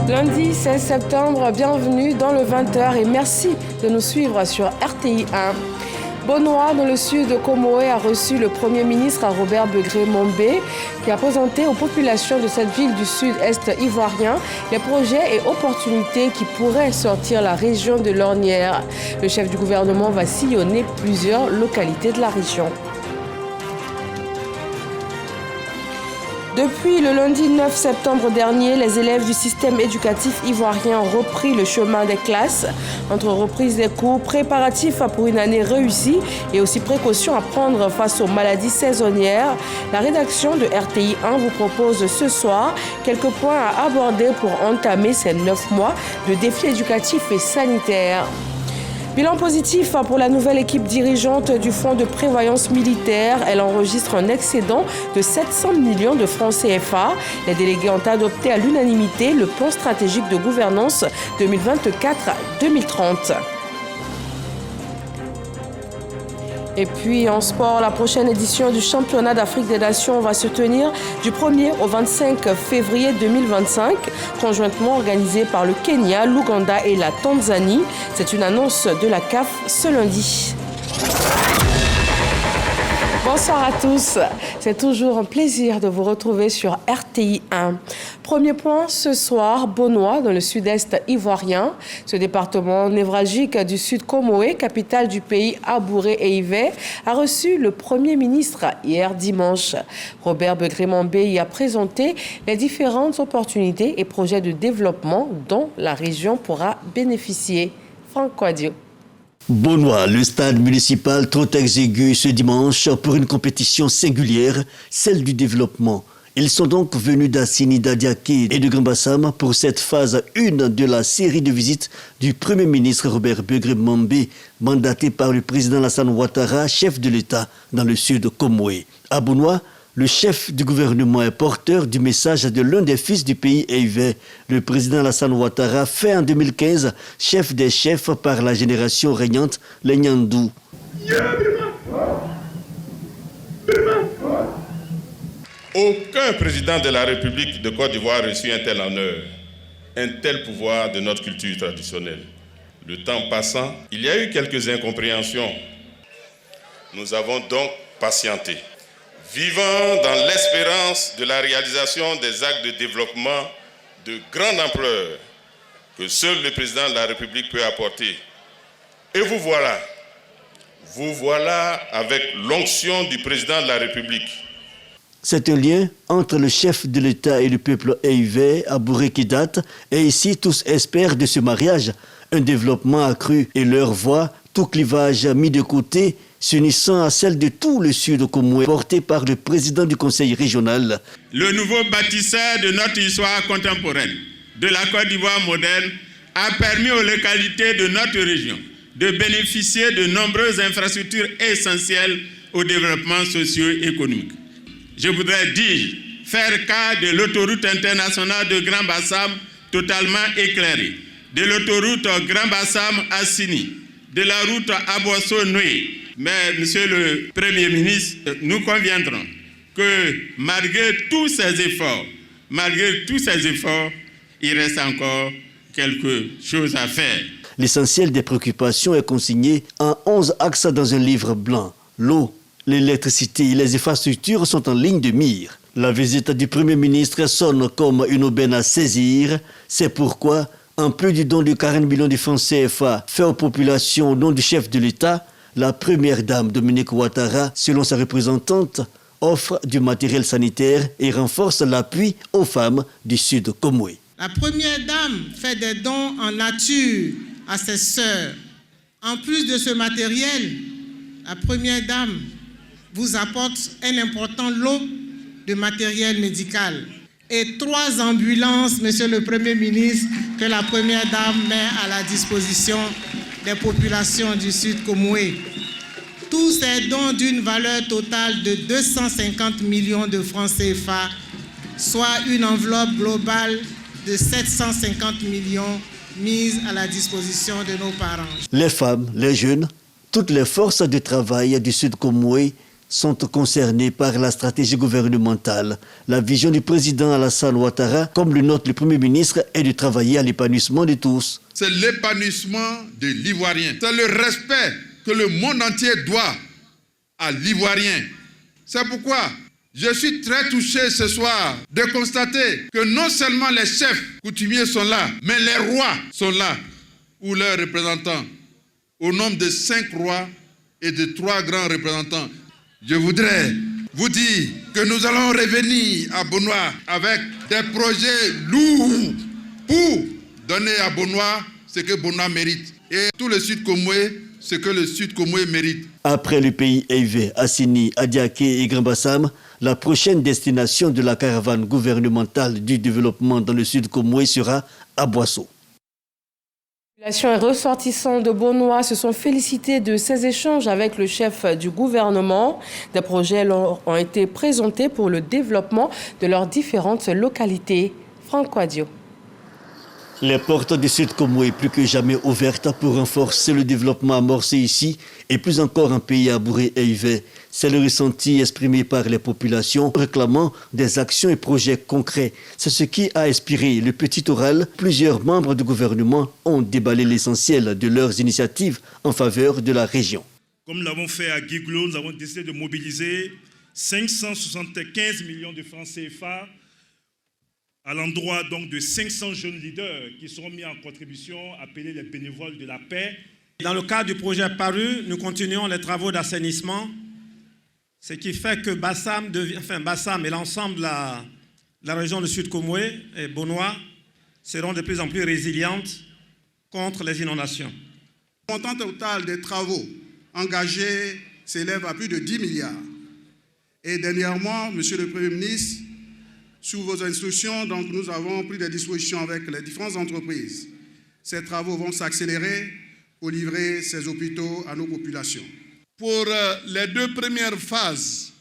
Lundi 16 septembre, bienvenue dans le 20h et merci de nous suivre sur RTI 1. Bonoa, dans le sud de Comoé, a reçu le Premier ministre Robert Begré-Mombé qui a présenté aux populations de cette ville du sud-est ivoirien les projets et opportunités qui pourraient sortir la région de l'ornière. Le chef du gouvernement va sillonner plusieurs localités de la région. Depuis le lundi 9 septembre dernier, les élèves du système éducatif ivoirien ont repris le chemin des classes. Entre reprise des cours, préparatifs pour une année réussie et aussi précautions à prendre face aux maladies saisonnières, la rédaction de RTI 1 vous propose ce soir quelques points à aborder pour entamer ces 9 mois de défis éducatifs et sanitaires. Bilan positif pour la nouvelle équipe dirigeante du Fonds de prévoyance militaire. Elle enregistre un excédent de 700 millions de francs CFA. Les délégués ont adopté à l'unanimité le plan stratégique de gouvernance 2024-2030. Et puis en sport, la prochaine édition du championnat d'Afrique des Nations va se tenir du 1er au 25 février 2025, conjointement organisée par le Kenya, l'Ouganda et la Tanzanie. C'est une annonce de la CAF ce lundi. Bonsoir à tous, c'est toujours un plaisir de vous retrouver sur RTI 1. Premier point ce soir, Bonoa, dans le sud-est ivoirien. Ce département névralgique du sud Comoé, capitale du pays Abouré et Ivé, a reçu le Premier ministre hier dimanche. Robert Begré-Mombé y a présenté les différentes opportunités et projets de développement dont la région pourra bénéficier. Franck Quadio. Bonoa, le stade municipal trop exigu ce dimanche pour une compétition singulière, celle du développement. Ils sont donc venus d'Assini, d'Adiaké et de Grand-Bassam pour cette phase 1 de la série de visites du Premier ministre Robert Begré-Mombé, mandaté par le président Alassane Ouattara, chef de l'État dans le sud de Comoé. À Bonoa, le chef du gouvernement est porteur du message de l'un des fils du pays Ivé. Le président Alassane Ouattara fait en 2015 chef des chefs par la génération régnante, les Nyandou. Aucun président de la République de Côte d'Ivoire n'a reçu un tel honneur, un tel pouvoir de notre culture traditionnelle. Le temps passant, il y a eu quelques incompréhensions. Nous avons donc patienté, vivant dans l'espérance de la réalisation des actes de développement de grande ampleur que seul le président de la République peut apporter. Et vous voilà avec l'onction du président de la République. C'est un lien entre le chef de l'État et le peuple Ivé, Abouré qui date, et ici tous espèrent de ce mariage un développement accru et leur voix, tout clivage mis de côté, s'unissant à celle de tout le sud Comoé, porté par le président du conseil régional. Le nouveau bâtisseur de notre histoire contemporaine, de la Côte d'Ivoire moderne, a permis aux localités de notre région de bénéficier de nombreuses infrastructures essentielles au développement socio-économique. Je voudrais dire, faire cas de l'autoroute internationale de Grand-Bassam totalement éclairée, de l'autoroute Grand-Bassam-Assini, de la route Abosso-Noué. Mais, Monsieur le Premier ministre, nous conviendrons que malgré tous ces efforts, il reste encore quelque chose à faire. L'essentiel des préoccupations est consigné en 11 axes dans un livre blanc. L'eau, l'électricité et les infrastructures sont en ligne de mire. La visite du Premier ministre sonne comme une aubaine à saisir. C'est pourquoi, en plus du don de 40 millions de francs CFA fait aux populations au nom du chef de l'État, la première dame Dominique Ouattara, selon sa représentante, offre du matériel sanitaire et renforce l'appui aux femmes du sud Comoé. La première dame fait des dons en nature à ses sœurs. En plus de ce matériel, la première dame vous apporte un important lot de matériel médical et 3 ambulances, Monsieur le Premier ministre, que la première dame met à la disposition des populations du sud Comoé. Tous ces dons d'une valeur totale de 250 millions de francs CFA, soit une enveloppe globale de 750 millions mise à la disposition de nos parents. Les femmes, les jeunes, toutes les forces de travail du sud Comoé sont concernés par la stratégie gouvernementale. La vision du président Alassane Ouattara, comme le note le Premier ministre, est de travailler à l'épanouissement de tous. C'est l'épanouissement de l'Ivoirien. C'est le respect que le monde entier doit à l'Ivoirien. C'est pourquoi je suis très touché ce soir de constater que non seulement les chefs coutumiers sont là, mais les rois sont là, ou leurs représentants, au nombre de 5 rois et de 3 grands représentants. Je voudrais vous dire que nous allons revenir à Bonois avec des projets lourds pour donner à Bonois ce que Bonois mérite et tout le Sud Comoé ce que le Sud Comoé mérite. Après le pays Eïvé, Assini, Adiaké et Grand Bassam, la prochaine destination de la caravane gouvernementale du développement dans le Sud Comoé sera à Boissot. Les populations et ressortissants de Bonois se sont félicités de ces échanges avec le chef du gouvernement. Des projets leur ont été présentés pour le développement de leurs différentes localités. Franck Quadio. Les portes du Sud Comoé plus que jamais ouvertes pour renforcer le développement amorcé ici et plus encore en pays abouré et Eïvé. C'est le ressenti exprimé par les populations réclamant des actions et projets concrets. C'est ce qui a inspiré le petit oral. Plusieurs membres du gouvernement ont déballé l'essentiel de leurs initiatives en faveur de la région. Comme nous l'avons fait à Guiglo, nous avons décidé de mobiliser 575 millions de francs CFA à l'endroit donc de 500 jeunes leaders qui seront mis en contribution, appelés les bénévoles de la paix. Dans le cadre du projet Paru, nous continuons les travaux d'assainissement, ce qui fait que Bassam et l'ensemble de la région du Sud Comoé et Bonois seront de plus en plus résilientes contre les inondations. Le montant total des travaux engagés s'élève à plus de 10 milliards. Et dernièrement, Monsieur le Premier ministre, sous vos instructions, donc, nous avons pris des dispositions avec les différentes entreprises. Ces travaux vont s'accélérer pour livrer ces hôpitaux à nos populations. Pour les 2 premières phases,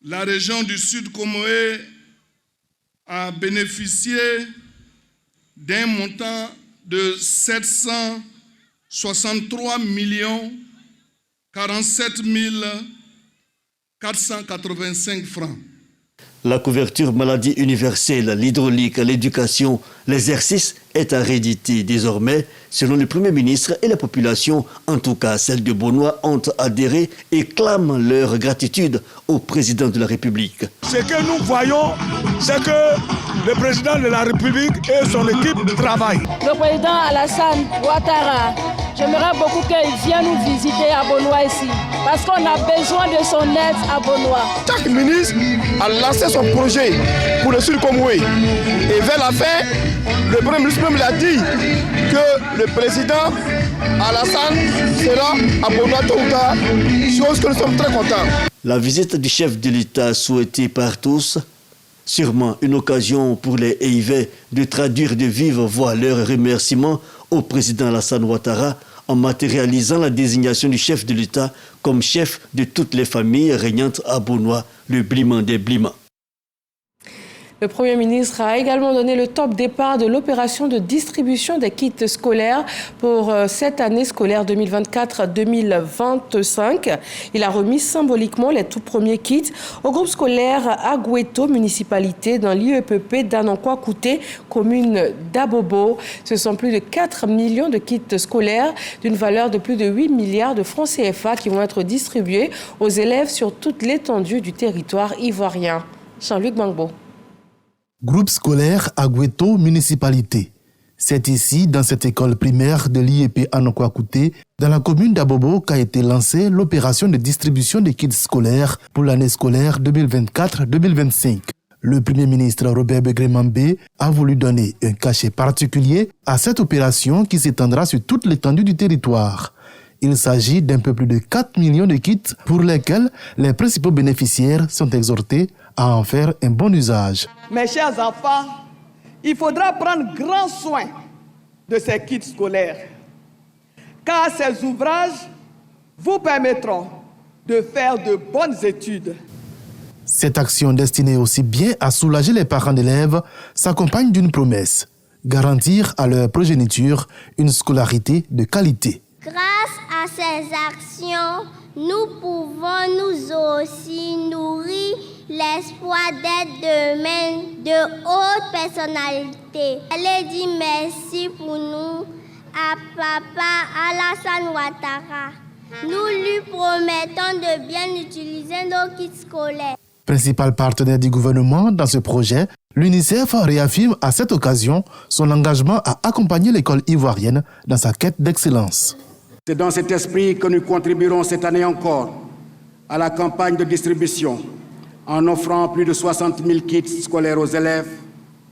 la région du Sud Comoé a bénéficié d'un montant de 763 47 485 francs. La couverture maladie universelle, l'hydraulique, l'éducation, l'exercice est à rééditer désormais. Selon le Premier ministre et la population, en tout cas celle de Bonois, ont adhéré et clament leur gratitude au président de la République. Ce que nous voyons, c'est que le président de la République et son équipe travaillent. Le président Alassane Ouattara, j'aimerais beaucoup qu'il vienne nous visiter à Bonois ici, parce qu'on a besoin de son aide à Bonois. Chaque ministre a lancé son projet pour le Sud Comoé. Et vers la fin, le Premier ministre même l'a dit que le président Alassane sera à Bonois tôt ou tard, chose que nous sommes très contents. La visite du chef de l'État souhaitée par tous, sûrement une occasion pour les Eïvé de traduire de vive voix leurs remerciements au président Alassane Ouattara en matérialisant la désignation du chef de l'État comme chef de toutes les familles régnantes à Bonois, le Bliman des Blimans. Le Premier ministre a également donné le top départ de l'opération de distribution des kits scolaires pour cette année scolaire 2024-2025. Il a remis symboliquement les tout premiers kits au groupe scolaire Agoueto, municipalité dans l'IEPP d'Anankwa-Kouté, commune d'Abobo. Ce sont plus de 4 millions de kits scolaires d'une valeur de plus de 8 milliards de francs CFA qui vont être distribués aux élèves sur toute l'étendue du territoire ivoirien. Jean-Luc Bangbo. Groupe scolaire Agoueto, municipalité. C'est ici, dans cette école primaire de l'IEP Anankwa-Kouté, dans la commune d'Abobo, qu'a été lancée l'opération de distribution des kits scolaires pour l'année scolaire 2024-2025. Le Premier ministre Robert Begré-Mambé a voulu donner un cachet particulier à cette opération qui s'étendra sur toute l'étendue du territoire. Il s'agit d'un peu plus de 4 millions de kits pour lesquels les principaux bénéficiaires sont exhortés à en faire un bon usage. Mes chers enfants, il faudra prendre grand soin de ces kits scolaires, car ces ouvrages vous permettront de faire de bonnes études. Cette action destinée aussi bien à soulager les parents d'élèves s'accompagne d'une promesse, garantir à leur progéniture une scolarité de qualité. Grâce à Par ces actions, nous pouvons nous aussi nourrir l'espoir d'être demain de hautes personnalités. Allez dire merci pour nous à Papa Alassane Ouattara. Nous lui promettons de bien utiliser nos kits scolaires. Principal partenaire du gouvernement dans ce projet, l'UNICEF réaffirme à cette occasion son engagement à accompagner l'école ivoirienne dans sa quête d'excellence. C'est dans cet esprit que nous contribuerons cette année encore à la campagne de distribution en offrant plus de 60 000 kits scolaires aux élèves,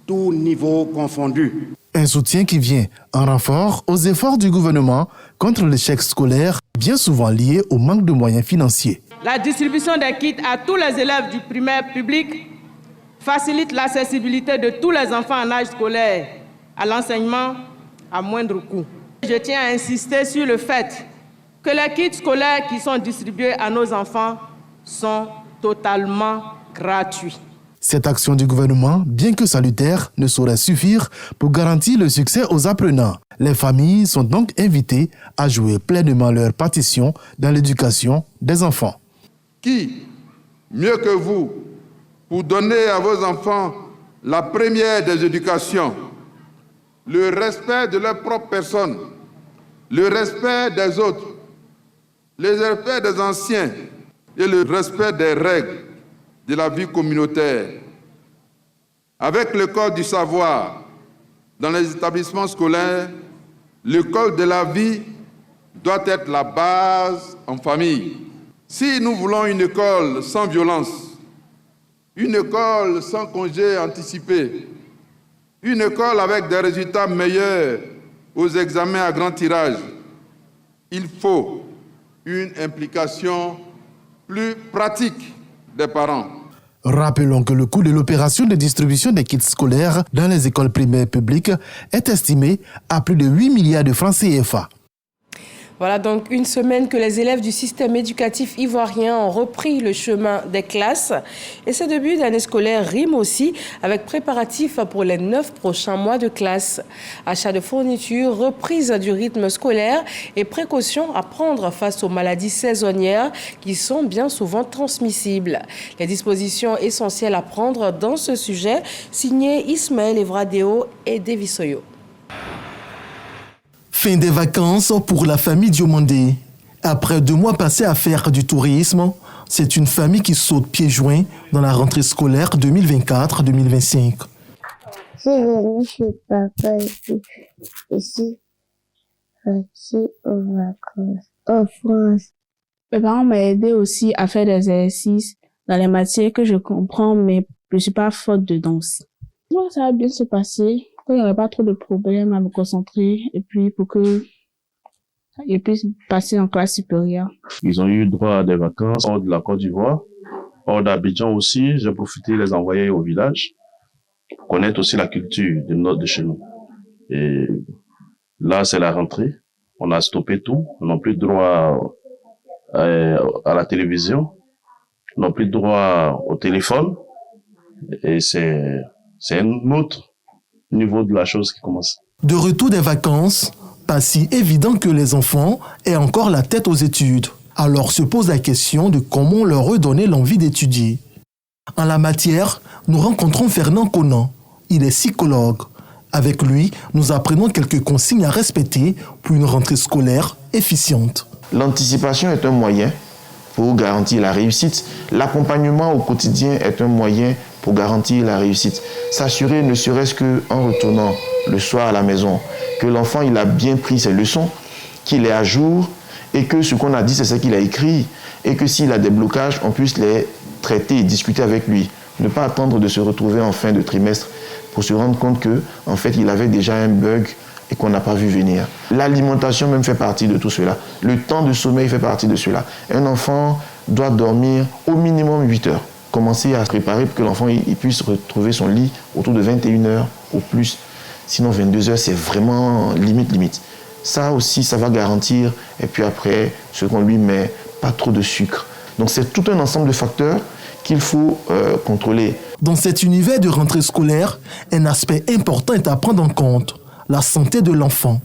tous niveaux confondus. Un soutien qui vient en renfort aux efforts du gouvernement contre l'échec scolaire, bien souvent lié au manque de moyens financiers. La distribution des kits à tous les élèves du primaire public facilite l'accessibilité de tous les enfants en âge scolaire à l'enseignement à moindre coût. Je tiens à insister sur le fait que les kits scolaires qui sont distribués à nos enfants sont totalement gratuits. Cette action du gouvernement, bien que salutaire, ne saurait suffire pour garantir le succès aux apprenants. Les familles sont donc invitées à jouer pleinement leur partition dans l'éducation des enfants. Qui, mieux que vous, pour donner à vos enfants la première des éducations, le respect de leur propre personne, le respect des autres, le respect des anciens et le respect des règles de la vie communautaire. Avec l'école du savoir, dans les établissements scolaires, l'école de la vie doit être la base en famille. Si nous voulons une école sans violence, une école sans congé anticipé, une école avec des résultats meilleurs aux examens à grand tirage, il faut une implication plus pratique des parents. Rappelons que le coût de l'opération de distribution des kits scolaires dans les écoles primaires publiques est estimé à plus de 8 milliards de francs CFA. Voilà donc une semaine que les élèves du système éducatif ivoirien ont repris le chemin des classes. Et ce début d'année scolaire rime aussi avec préparatifs pour les 9 prochains mois de classe. Achat de fournitures, reprise du rythme scolaire et précautions à prendre face aux maladies saisonnières qui sont bien souvent transmissibles. Les dispositions essentielles à prendre dans ce sujet, signé Ismaël Evradeo et Devisoyo. Fin des vacances pour la famille Diomandé. Après 2 mois passés à faire du tourisme, c'est une famille qui saute pieds joints dans la rentrée scolaire 2024-2025. Je suis venue chez papa et puis je suis partie aux vacances en France. Mes parents m'ont aidé aussi à faire des exercices dans les matières que je comprends, mais je ne suis pas forte dedans aussi. Je crois que ça va bien se passer. Il n'y aurait pas trop de problèmes à me concentrer et puis pour que je puisse passer en classe supérieure. Ils ont eu droit à des vacances hors de la Côte d'Ivoire, hors d'Abidjan aussi. J'ai profité de les envoyer au village pour connaître aussi la culture du nord de chez nous. Et là, c'est la rentrée. On a stoppé tout. On n'a plus droit à la télévision. On n'a plus droit au téléphone. Et c'est un autre niveau de la chose qui commence. De retour des vacances, pas si évident que les enfants aient encore la tête aux études. Alors se pose la question de comment leur redonner l'envie d'étudier. En la matière, nous rencontrons Fernand Conan. Il est psychologue. Avec lui, nous apprenons quelques consignes à respecter pour une rentrée scolaire efficiente. L'anticipation est un moyen pour garantir la réussite. L'accompagnement au quotidien est un moyen pour garantir la réussite. S'assurer ne serait-ce qu'en retournant le soir à la maison, que l'enfant il a bien pris ses leçons, qu'il est à jour et que ce qu'on a dit c'est ce qu'il a écrit et que s'il a des blocages, on puisse les traiter et discuter avec lui. Ne pas attendre de se retrouver en fin de trimestre pour se rendre compte que en fait il avait déjà un bug et qu'on n'a pas vu venir. L'alimentation même fait partie de tout cela. Le temps de sommeil fait partie de cela. Un enfant doit dormir au minimum 8 heures. Commencer à se préparer pour que l'enfant il puisse retrouver son lit autour de 21 heures au plus. Sinon 22 heures, c'est vraiment limite. Ça aussi, ça va garantir. Et puis après, ce qu'on lui met, pas trop de sucre. Donc c'est tout un ensemble de facteurs qu'il faut contrôler. Dans cet univers de rentrée scolaire, un aspect important est à prendre en compte, la santé de l'enfant.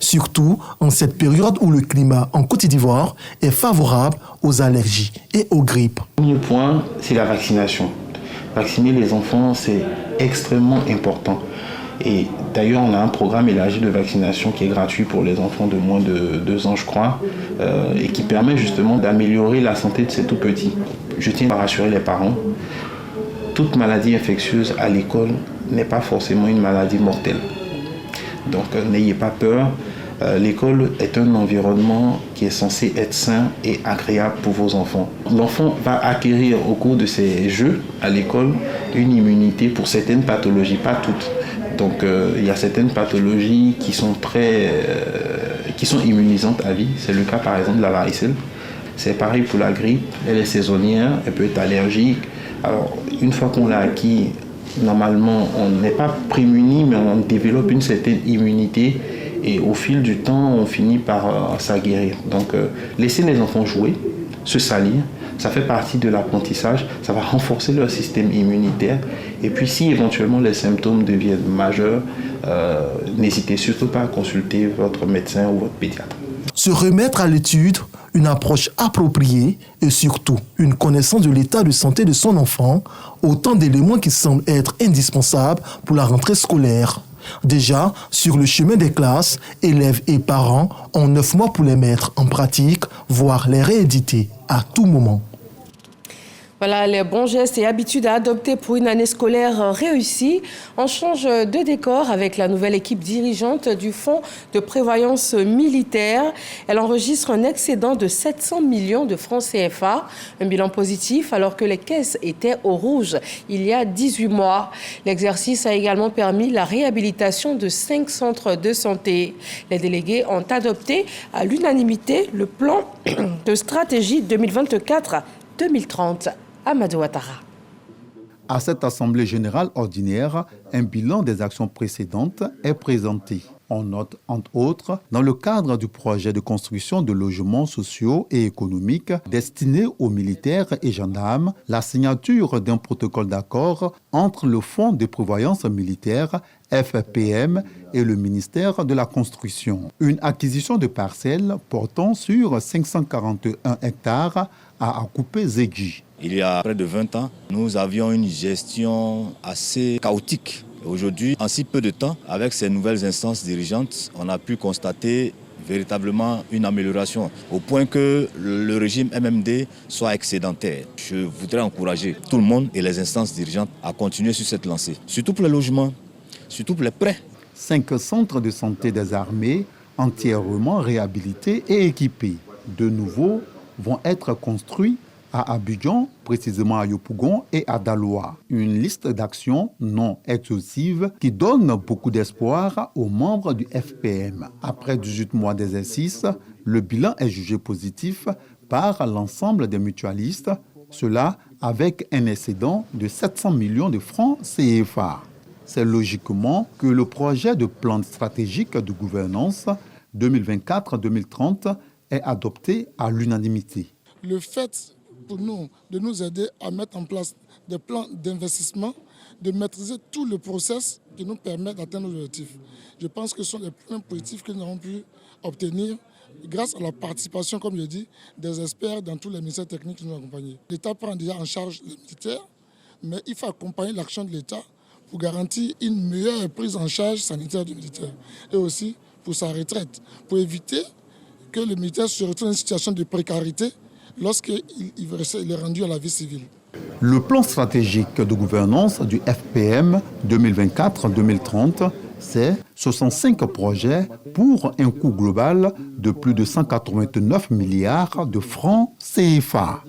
surtout en cette période où le climat en Côte d'Ivoire est favorable aux allergies et aux grippes. Le premier point, c'est la vaccination. Vacciner les enfants, c'est extrêmement important. Et d'ailleurs, on a un programme élargi de vaccination qui est gratuit pour les enfants de moins de 2 ans, je crois, et qui permet justement d'améliorer la santé de ces tout-petits. Je tiens à rassurer les parents, toute maladie infectieuse à l'école n'est pas forcément une maladie mortelle. Donc n'ayez pas peur, l'école est un environnement qui est censé être sain et agréable pour vos enfants. L'enfant va acquérir au cours de ses jeux à l'école une immunité pour certaines pathologies, pas toutes. Donc il y a certaines pathologies qui sont immunisantes à vie. C'est le cas par exemple de la varicelle. C'est pareil pour la grippe, elle est saisonnière, elle peut être allergique. Alors une fois qu'on l'a acquis, normalement on n'est pas prémuni, mais on développe une certaine immunité et au fil du temps on finit par s'aguerrir. Donc laissez les enfants jouer, se salir. Ça fait partie de l'apprentissage, ça va renforcer leur système immunitaire. Et puis si éventuellement les symptômes deviennent majeurs, n'hésitez surtout pas à consulter votre médecin ou votre pédiatre. Se remettre à l'étude, une approche appropriée et surtout une connaissance de l'état de santé de son enfant, autant d'éléments qui semblent être indispensables pour la rentrée scolaire. Déjà, sur le chemin des classes, élèves et parents ont 9 mois pour les mettre en pratique, voire les rééditer à tout moment. Voilà les bons gestes et habitudes à adopter pour une année scolaire réussie. On change de décor avec la nouvelle équipe dirigeante du Fonds de prévoyance militaire. Elle enregistre un excédent de 700 millions de francs CFA, un bilan positif alors que les caisses étaient au rouge il y a 18 mois. L'exercice a également permis la réhabilitation de 5 centres de santé. Les délégués ont adopté à l'unanimité le plan de stratégie 2024-2030. Amadou Ouattara. À cette Assemblée générale ordinaire, un bilan des actions précédentes est présenté. On note, entre autres, dans le cadre du projet de construction de logements sociaux et économiques destinés aux militaires et gendarmes, la signature d'un protocole d'accord entre le Fonds de prévoyance militaire, FPM, et le ministère de la Construction. Une acquisition de parcelles portant sur 541 hectares à Akupé-Zegji. Il y a près de 20 ans, nous avions une gestion assez chaotique. Aujourd'hui, en si peu de temps, avec ces nouvelles instances dirigeantes, on a pu constater véritablement une amélioration, au point que le régime MMD soit excédentaire. Je voudrais encourager tout le monde et les instances dirigeantes à continuer sur cette lancée, surtout pour les logements, surtout pour les prêts. 5 centres de santé des armées entièrement réhabilités et équipés. De nouveaux vont être construits à Abidjan, précisément à Yopougon et à Daloa. Une liste d'actions non exhaustive qui donne beaucoup d'espoir aux membres du FPM. Après 18 mois d'exercice, le bilan est jugé positif par l'ensemble des mutualistes, cela avec un excédent de 700 millions de francs CFA. C'est logiquement que le projet de plan stratégique de gouvernance 2024-2030 est adopté à l'unanimité. Le fait pour nous de nous aider à mettre en place des plans d'investissement, de maîtriser tout le process qui nous permet d'atteindre nos objectifs. Je pense que ce sont les points positifs que nous avons pu obtenir grâce à la participation, comme je dis, des experts dans tous les ministères techniques qui nous accompagnent. L'État prend déjà en charge les militaires, mais il faut accompagner l'action de l'État pour garantir une meilleure prise en charge sanitaire du militaire et aussi pour sa retraite, pour éviter que le militaire se retrouve dans une situation de précarité lorsqu'il est rendu à la vie civile. Le plan stratégique de gouvernance du FPM 2024-2030, c'est 65 projets pour un coût global de plus de 189 milliards de francs CFA.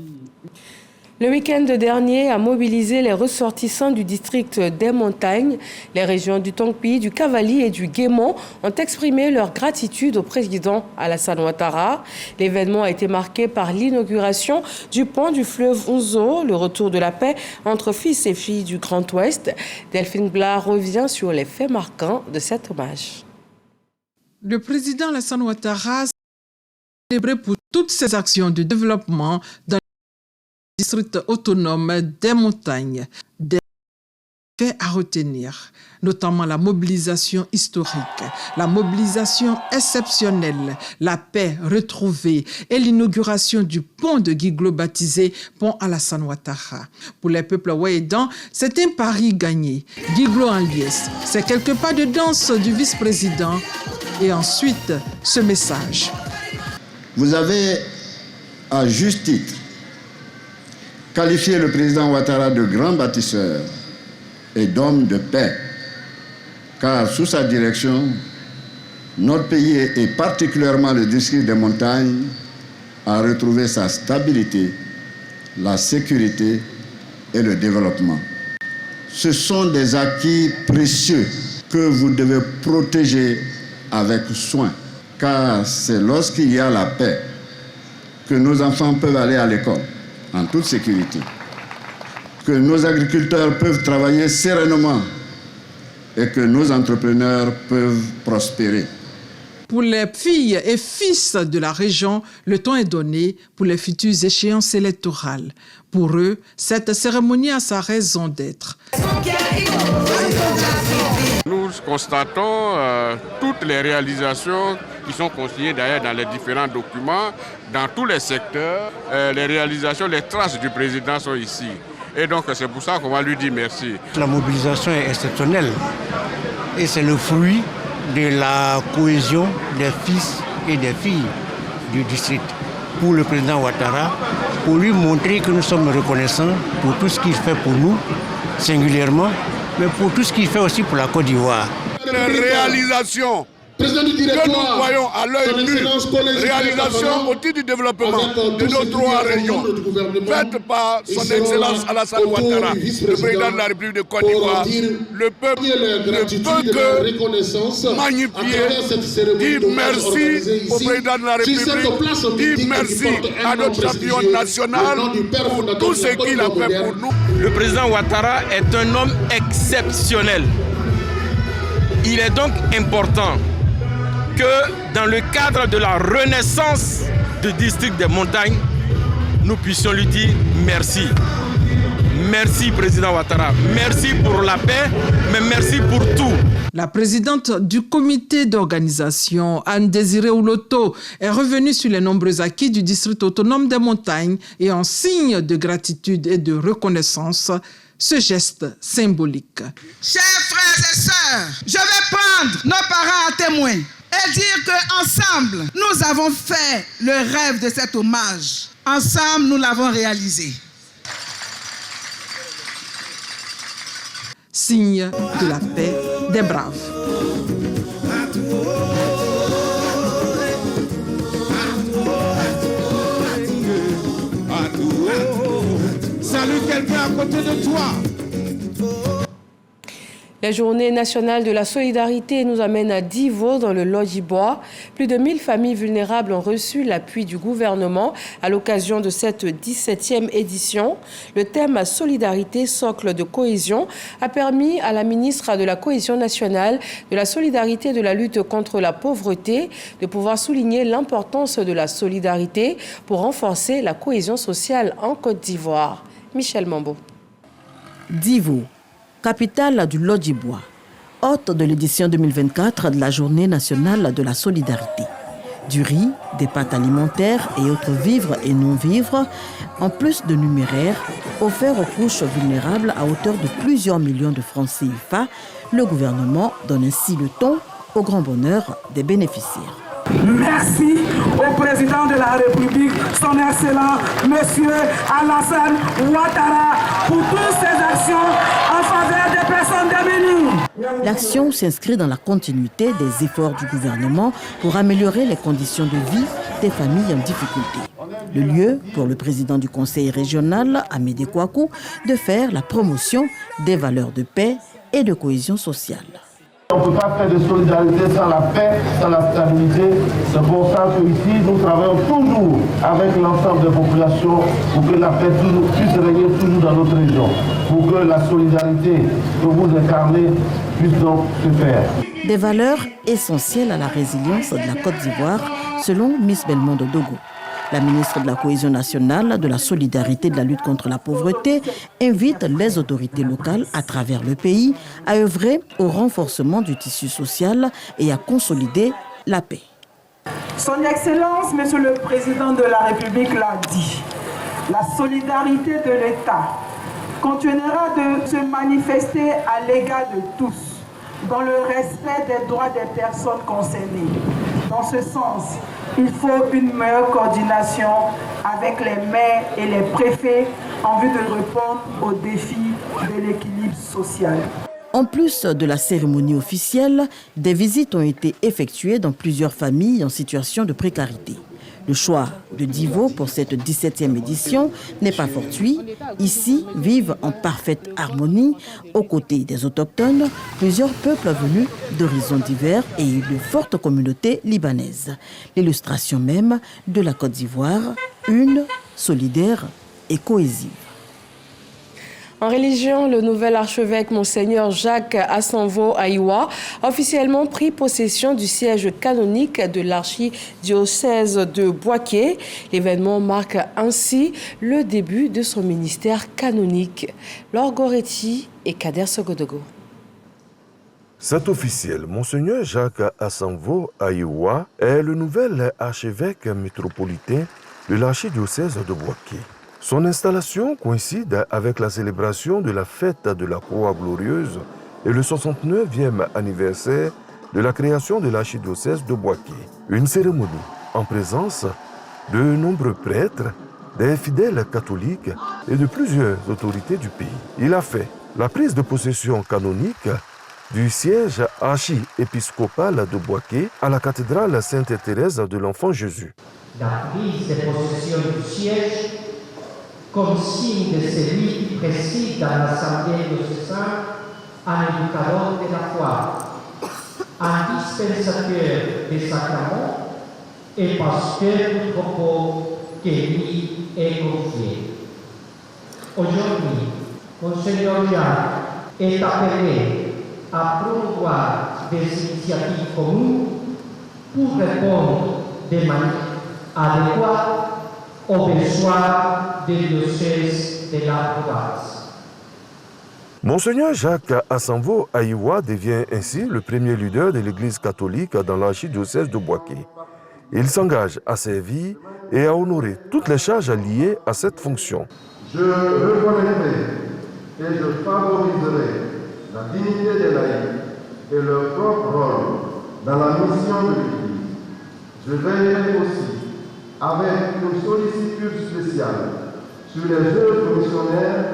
Le week-end dernier a mobilisé les ressortissants du district des Montagnes. Les régions du Tongpi, du Cavali et du Guémont ont exprimé leur gratitude au président Alassane Ouattara. L'événement a été marqué par l'inauguration du pont du fleuve Ouzo, le retour de la paix entre fils et filles du Grand Ouest. Delphine Blas revient sur les faits marquants de cet hommage. Le président Alassane Ouattara a célébré pour toutes ses actions de développement dans district autonome des Montagnes. Des faits à retenir, notamment la mobilisation historique, la mobilisation exceptionnelle, la paix retrouvée et l'inauguration du pont de Guiglo baptisé Pont Alassane Ouattara. Pour les peuples ouaïdans, c'est un pari gagné. Guiglo en liesse, c'est quelques pas de danse du vice-président et ensuite ce message. Vous avez, à juste titre, qualifié le président Ouattara de grand bâtisseur et d'homme de paix, car sous sa direction, notre pays et particulièrement le district des montagnes a retrouvé sa stabilité, la sécurité et le développement. Ce sont des acquis précieux que vous devez protéger avec soin, car c'est lorsqu'il y a la paix que nos enfants peuvent aller à l'école en toute sécurité, que nos agriculteurs peuvent travailler sereinement et que nos entrepreneurs peuvent prospérer. Pour les filles et fils de la région, le temps est donné pour les futures échéances électorales. Pour eux, cette cérémonie a sa raison d'être. Nous constatons toutes les réalisations qui sont consignées d'ailleurs dans les différents documents, dans tous les secteurs. Les réalisations, les traces du président sont ici. Et donc c'est pour ça qu'on va lui dire merci. La mobilisation est exceptionnelle et c'est le fruit de la cohésion des fils et des filles du district pour le président Ouattara, pour lui montrer que nous sommes reconnaissants pour tout ce qu'il fait pour nous, singulièrement, mais pour tout ce qu'il fait aussi pour la Côte d'Ivoire. Les réalisations que nous voyons à l'œil nu, réalisation au titre du développement de nos trois régions, faites par son Excellence Alassane Ouattara, le président de la République de Côte d'Ivoire. Le peuple ne peut que magnifier, dire merci au président de la République, dire merci à notre champion national pour tout ce qu'il a fait pour nous. Le président Ouattara est un homme exceptionnel. Il est donc important que dans le cadre de la renaissance du district des montagnes, nous puissions lui dire merci. Merci président Ouattara, merci pour la paix, mais merci pour tout. La présidente du comité d'organisation, Anne-Désirée Ouloto, est revenue sur les nombreux acquis du district autonome des montagnes et en signe de gratitude et de reconnaissance, ce geste symbolique. Chers frères et sœurs, je vais prendre nos parents à témoin et dire qu'ensemble, nous avons fait le rêve de cet hommage. Ensemble, nous l'avons réalisé. Signe de la paix des braves. Salut quelqu'un à côté de toi. La journée nationale de la solidarité nous amène à Divo, dans le Lodjibois. Plus de 1000 familles vulnérables ont reçu l'appui du gouvernement à l'occasion de cette 17e édition. Le thème « Solidarité, socle de cohésion » a permis à la ministre de la Cohésion nationale, de la solidarité et de la lutte contre la pauvreté de pouvoir souligner l'importance de la solidarité pour renforcer la cohésion sociale en Côte d'Ivoire. Michel Mambo. Divo, capitale du Lodjibois, hôte de l'édition 2024 de la Journée nationale de la solidarité. Du riz, des pâtes alimentaires et autres vivres et non-vivres, en plus de numéraires, offerts aux couches vulnérables à hauteur de plusieurs millions de francs CFA, le gouvernement donne ainsi le ton au grand bonheur des bénéficiaires. Merci au président de la République, son Excellent, Monsieur Alassane Ouattara, pour toutes ses actions en faveur des personnes démunies. L'action s'inscrit dans la continuité des efforts du gouvernement pour améliorer les conditions de vie des familles en difficulté. Le lieu pour le président du conseil régional, Amédée Kouakou, de faire la promotion des valeurs de paix et de cohésion sociale. On ne peut pas faire de solidarité sans la paix, sans la stabilité. C'est pour ça qu'ici, nous travaillons toujours avec l'ensemble des populations pour que la paix puisse régner toujours dans notre région, pour que la solidarité que vous incarnez puisse donc se faire. Des valeurs essentielles à la résilience de la Côte d'Ivoire, selon Miss Belmondo Dogo. La ministre de la Cohésion nationale, de la solidarité et de la lutte contre la pauvreté invite les autorités locales à travers le pays à œuvrer au renforcement du tissu social et à consolider la paix. Son Excellence, Monsieur le Président de la République l'a dit, la solidarité de l'État continuera de se manifester à l'égard de tous, dans le respect des droits des personnes concernées. Dans ce sens, il faut une meilleure coordination avec les maires et les préfets en vue de répondre aux défis de l'équilibre social. En plus de la cérémonie officielle, des visites ont été effectuées dans plusieurs familles en situation de précarité. Le choix de Divo pour cette 17e édition n'est pas fortuit. Ici vivent en parfaite harmonie, aux côtés des autochtones, plusieurs peuples venus d'horizons divers et de fortes communautés libanaises. L'illustration même de la Côte d'Ivoire, une, solidaire et cohésive. En religion, le nouvel archevêque Monseigneur Jacques Asanvo Aïwa a officiellement pris possession du siège canonique de l'archidiocèse de Bouaké. L'événement marque ainsi le début de son ministère canonique. Laure Goretti et Kader Sogodogo. C'est officiel, Monseigneur Jacques Asanvo Aïwa est le nouvel archevêque métropolitain de l'archidiocèse de Bouaké. Son installation coïncide avec la célébration de la fête de la Croix glorieuse et le 69e anniversaire de la création de l'archidiocèse de Bouaké. Une cérémonie en présence de nombreux prêtres, des fidèles catholiques et de plusieurs autorités du pays. Il a fait la prise de possession canonique du siège archiépiscopal de Bouaké à la cathédrale Sainte-Thérèse de l'Enfant Jésus. La prise de possession du siège comme signe de celui qui préside dans l'Assemblée diocésaine, un éducateur de la foi, un dispensateur des sacrements et pasteur du troupeau qui lui est confié. Aujourd'hui, Monseigneur Jacques est appelé à promouvoir des initiatives communes pour répondre de manière adéquate aux besoins des diocèses de la province. Monseigneur Jacques Asanvo Aïwa devient ainsi le premier leader de l'Église catholique dans l'archidiocèse de Bouaké. Il s'engage à servir et à honorer toutes les charges liées à cette fonction. Je reconnaîtrai et je favoriserai la dignité des laïcs et leur propre rôle dans la mission de l'Église. Je veillerai aussi avec une sollicitude spéciale sur les œuvres missionnaires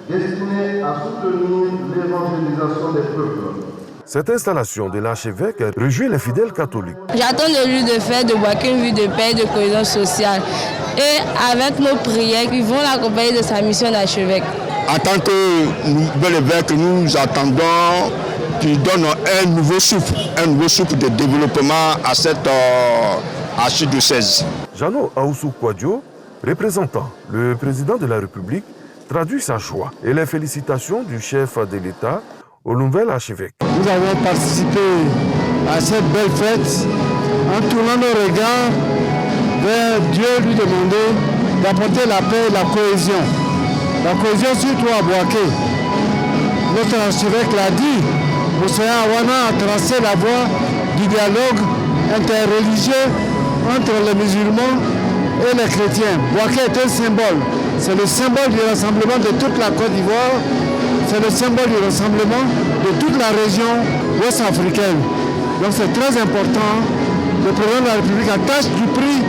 destinées à soutenir l'évangélisation des peuples. Cette installation de l'archevêque réjouit les fidèles catholiques. J'attends de lui de faire de Bouaké une vie de paix et de cohésion sociale. Et avec nos prières, ils vont l'accompagner de sa mission d'archevêque. En tant que nouvel évêque, nous attendons qu'il donne un nouveau souffle de développement à cette archidiocèse. Jeannot Aoussou Kouadio, représentant le président de la République, traduit sa joie et les félicitations du chef de l'État au nouvel archevêque. Nous avons participé à cette belle fête en tournant nos regards vers Dieu, lui demander d'apporter la paix et la cohésion. La cohésion surtout à Bouaké. Notre archevêque l'a dit, Monseigneur Awana a tracé la voie du dialogue interreligieux entre les musulmans et les chrétiens. Bouaké est un symbole. C'est le symbole du rassemblement de toute la Côte d'Ivoire. C'est le symbole du rassemblement de toute la région ouest-africaine. Donc c'est très important. Le président de la République attache du prix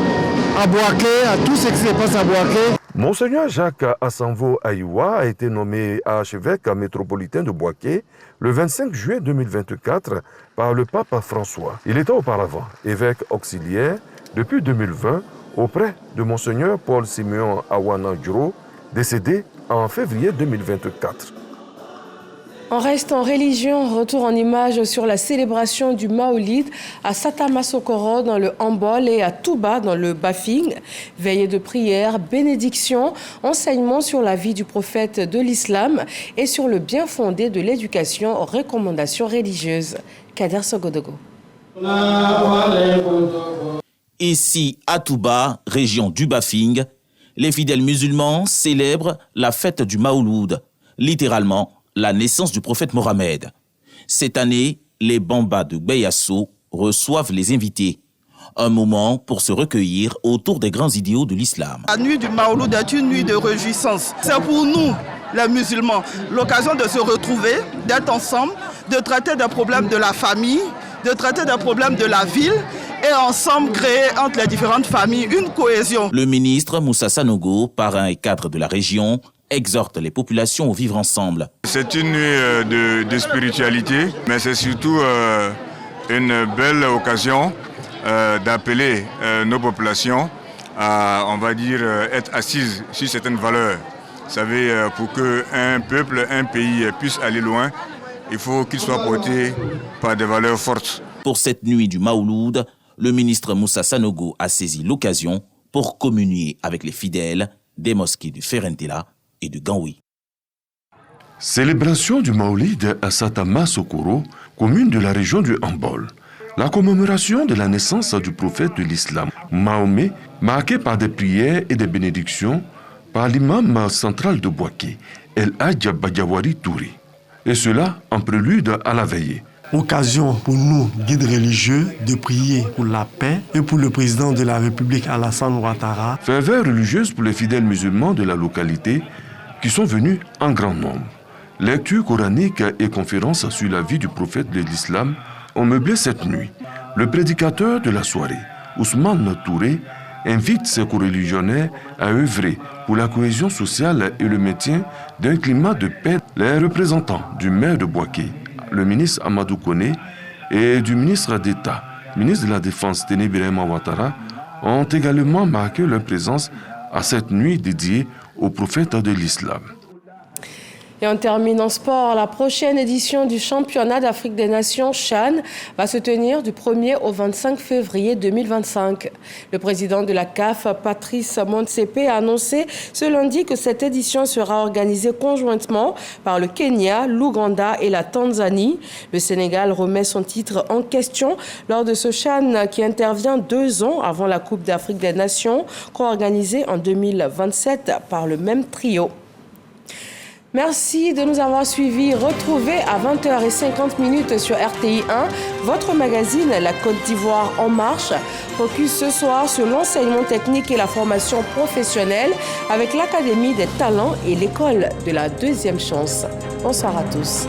à Bouaké, à tout ce qui se passe à Bouaké. Monseigneur Jacques Asanvo Aïwa a été nommé archevêque métropolitain de Bouaké le 25 juillet 2024 par le pape François. Il était auparavant évêque auxiliaire depuis 2020 auprès de Monseigneur Paul Simeon Awana Djuro, décédé en février 2024. On reste en religion, retour en images sur la célébration du Maolid à Satamasokoro dans le Hambol et à Touba dans le Bafing. Veillée de prière, bénédiction, enseignement sur la vie du prophète de l'islam et sur le bien fondé de l'éducation aux recommandations religieuses. Kader Sogodogo. Ici, à Touba, région du Bafing, les fidèles musulmans célèbrent la fête du Maouloud, littéralement la naissance du prophète Mohammed. Cette année, les Bambas de Gbeyasso reçoivent les invités. Un moment pour se recueillir autour des grands idéaux de l'islam. La nuit du Maouloud est une nuit de réjouissance. C'est pour nous, les musulmans, l'occasion de se retrouver, d'être ensemble, de traiter des problèmes de la famille, de traiter des problèmes de la ville et ensemble créer entre les différentes familles une cohésion. Le ministre Moussa Sanogo, parrain et cadre de la région, exhorte les populations au vivre ensemble. C'est une nuit de spiritualité, mais c'est surtout une belle occasion d'appeler nos populations à, on va dire, être assises sur certaines valeurs. Vous savez, pour qu'un peuple, un pays puisse aller loin, il faut qu'il soit porté par des valeurs fortes. Pour cette nuit du Maouloud, le ministre Moussa Sanogo a saisi l'occasion pour communier avec les fidèles des mosquées de Ferentela et de Ganwi. Célébration du Maoulid à Satama Sokoro, commune de la région du Hambol. La commémoration de la naissance du prophète de l'islam, Mahomet, marquée par des prières et des bénédictions par l'imam central de Bouaké, El Hadj Badiawari Touré. Et cela en prélude à la veillée. Occasion pour nous, guides religieux, de prier pour la paix et pour le président de la République Alassane Ouattara. Ferveur religieuse pour les fidèles musulmans de la localité qui sont venus en grand nombre. Lecture coranique et conférences sur la vie du prophète de l'islam ont meublé cette nuit. Le prédicateur de la soirée, Ousmane Touré, invite ses coreligionnaires à œuvrer pour la cohésion sociale et le maintien d'un climat de paix. Les représentants du maire de Bouaké, le ministre Amadou Kone, et du ministre d'État, ministre de la Défense Téné Birahima Ouattara, ont également marqué leur présence à cette nuit dédiée au prophète de l'islam. Et on termine en sport. La prochaine édition du championnat d'Afrique des Nations, CHAN, va se tenir du 1er au 25 février 2025. Le président de la CAF, Patrice Motsepe, a annoncé ce lundi que cette édition sera organisée conjointement par le Kenya, l'Ouganda et la Tanzanie. Le Sénégal remet son titre en question lors de ce CHAN qui intervient 2 ans avant la Coupe d'Afrique des Nations, co-organisée en 2027 par le même trio. Merci de nous avoir suivis. Retrouvez à 20h50 sur RTI 1 votre magazine La Côte d'Ivoire en marche. Focus ce soir sur l'enseignement technique et la formation professionnelle avec l'Académie des talents et l'école de la deuxième chance. Bonsoir à tous.